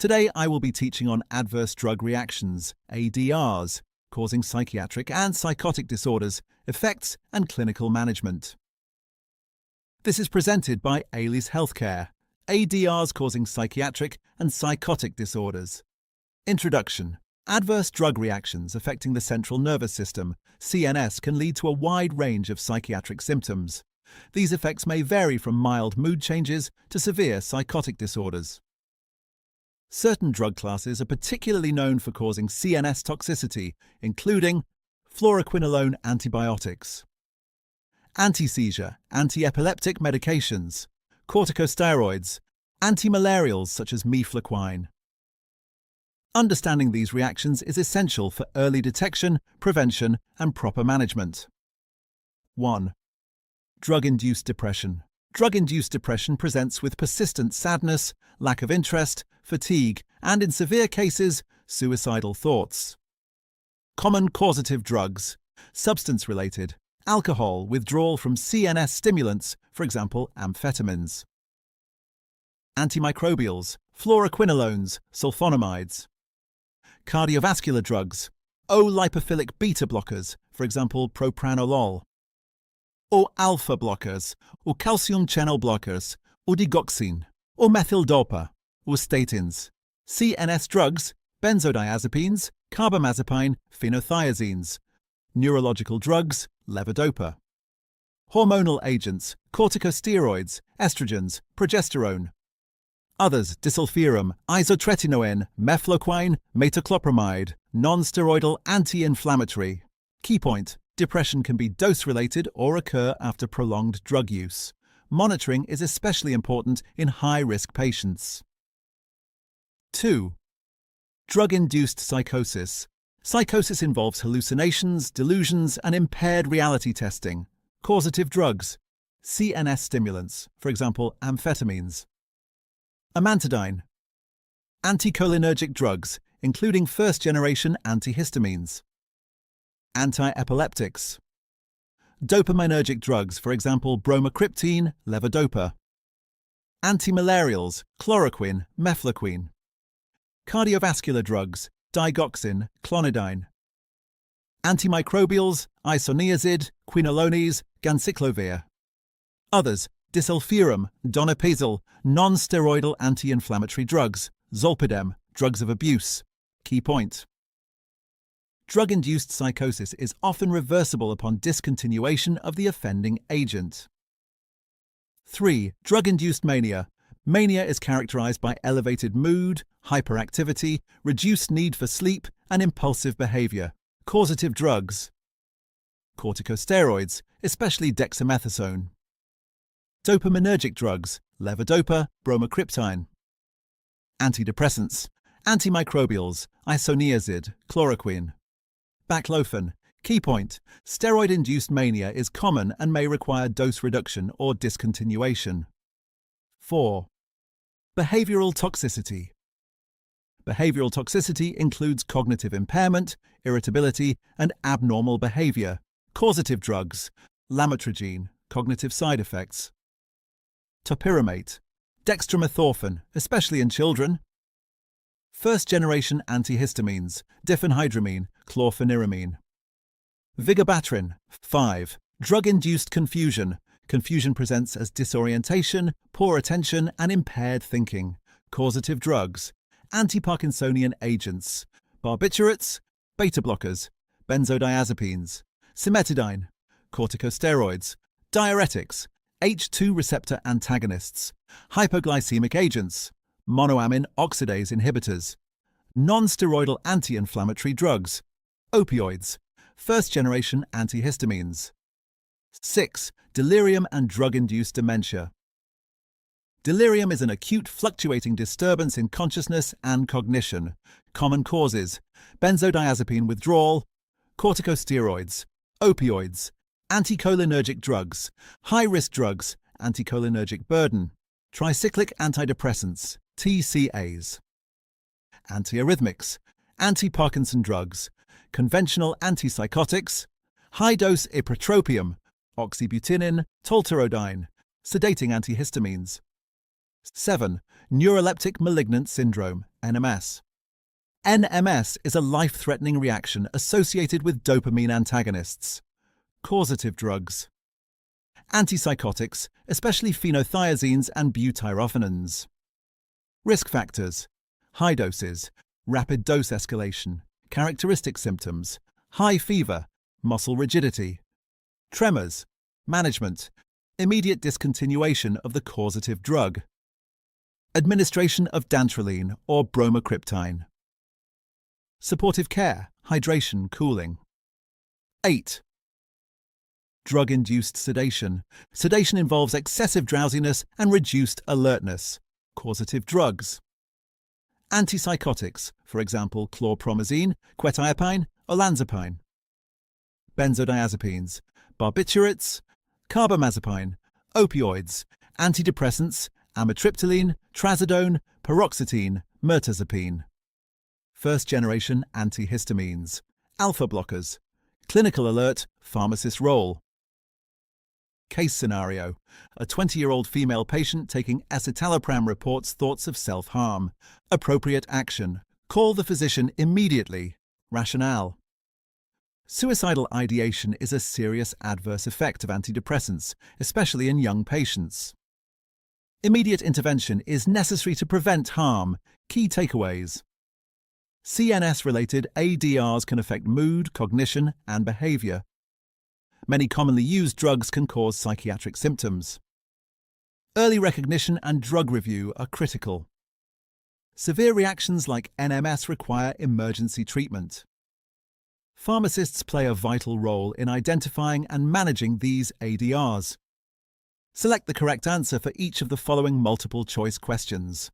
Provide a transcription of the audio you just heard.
Today I will be teaching on adverse drug reactions, ADRs, causing psychiatric and psychotic disorders, effects and clinical management. This is presented by Ailey's Healthcare, ADRs causing psychiatric and psychotic disorders. Introduction. Adverse drug reactions affecting the central nervous system, CNS, can lead to a wide range of psychiatric symptoms. These effects may vary from mild mood changes to severe psychotic disorders. Certain drug classes are particularly known for causing CNS toxicity, including fluoroquinolone antibiotics, anti-seizure, antiepileptic medications, corticosteroids, antimalarials such as mefloquine. Understanding these reactions is essential for early detection, prevention, and proper management. 1. Drug-induced depression. Drug-induced depression presents with persistent sadness, lack of interest, fatigue, and in severe cases, suicidal thoughts. Common causative drugs. Substance-related. Alcohol, withdrawal from CNS stimulants, for example, amphetamines. Antimicrobials, fluoroquinolones, sulfonamides. Cardiovascular drugs. O-lipophilic beta blockers, for example, propranolol. Or alpha blockers, or calcium channel blockers, or digoxin, or methyldopa, or statins. CNS drugs, benzodiazepines, carbamazepine, phenothiazines. Neurological drugs, levodopa. Hormonal agents, corticosteroids, estrogens, progesterone. Others, disulfiram, isotretinoin, mefloquine, metoclopramide, non-steroidal anti-inflammatory. Key point: depression can be dose-related or occur after prolonged drug use. Monitoring is especially important in high-risk patients. 2. Drug-induced psychosis. Psychosis involves hallucinations, delusions, and impaired reality testing. Causative drugs. CNS stimulants, for example, amphetamines. Amantadine. Anticholinergic drugs, including first-generation antihistamines. Antiepileptics. Dopaminergic drugs, for example, bromocriptine, levodopa. Antimalarials, chloroquine, mefloquine. Cardiovascular drugs, digoxin, clonidine. Antimicrobials, isoniazid, quinolones, ganciclovir. Others, disulfiram, donepezil, non-steroidal anti-inflammatory drugs, zolpidem, drugs of abuse. Key point: drug-induced psychosis is often reversible upon discontinuation of the offending agent. 3. Drug-induced mania. Mania is characterized by elevated mood, hyperactivity, reduced need for sleep, and impulsive behavior. Causative drugs. Corticosteroids, especially dexamethasone. Dopaminergic drugs, levodopa, bromocriptine. Antidepressants, antimicrobials, isoniazid, chloroquine. Baclofen. Key point: steroid-induced mania is common and may require dose reduction or discontinuation. 4. Behavioral toxicity. Behavioral toxicity includes cognitive impairment, irritability, and abnormal behavior. Causative drugs, lamotrigine, cognitive side effects. Topiramate, dextromethorphan, especially in children. First-generation antihistamines, diphenhydramine, chlorpheniramine. Vigabatrin. 5. Drug-induced confusion. Confusion presents as disorientation, poor attention, and impaired thinking. Causative drugs. Antiparkinsonian agents, barbiturates, beta blockers, benzodiazepines, cimetidine, corticosteroids, diuretics, H2 receptor antagonists, hypoglycemic agents, monoamine oxidase inhibitors, non-steroidal anti-inflammatory drugs, opioids, first-generation antihistamines. 6. Delirium and drug-induced dementia. Delirium is an acute fluctuating disturbance in consciousness and cognition. Common causes: benzodiazepine withdrawal, corticosteroids, opioids, anticholinergic drugs, high-risk drugs, anticholinergic burden, tricyclic antidepressants, TCAs, antiarrhythmics, anti-Parkinson drugs, conventional antipsychotics, high-dose ipratropium, oxybutynin, tolterodine, sedating antihistamines. 7. Neuroleptic Malignant Syndrome, NMS. NMS is a life-threatening reaction associated with dopamine antagonists, causative drugs, antipsychotics, especially phenothiazines and butyrophenons. Risk factors: high doses, rapid dose escalation, characteristic symptoms, high fever, muscle rigidity, tremors, management, immediate discontinuation of the causative drug, administration of dantrolene or bromocriptine, supportive care, hydration, cooling. 8. Drug-induced sedation. Sedation involves excessive drowsiness and reduced alertness. Causative drugs. Antipsychotics, for example, chlorpromazine, quetiapine, olanzapine. Benzodiazepines, barbiturates, carbamazepine, opioids, antidepressants, amitriptyline, trazodone, paroxetine, mirtazapine. First-generation antihistamines, alpha blockers. Clinical alert, pharmacist role. Case scenario: a 20-year-old female patient taking escitalopram reports thoughts of self-harm. Appropriate action: call the physician immediately. Rationale: suicidal ideation is a serious adverse effect of antidepressants, especially in young patients. Immediate intervention is necessary to prevent harm. Key takeaways: CNS-related ADRs can affect mood, cognition, and behavior. Many commonly used drugs can cause psychiatric symptoms. Early recognition and drug review are critical. Severe reactions like NMS require emergency treatment. Pharmacists play a vital role in identifying and managing these ADRs. Select the correct answer for each of the following multiple-choice questions.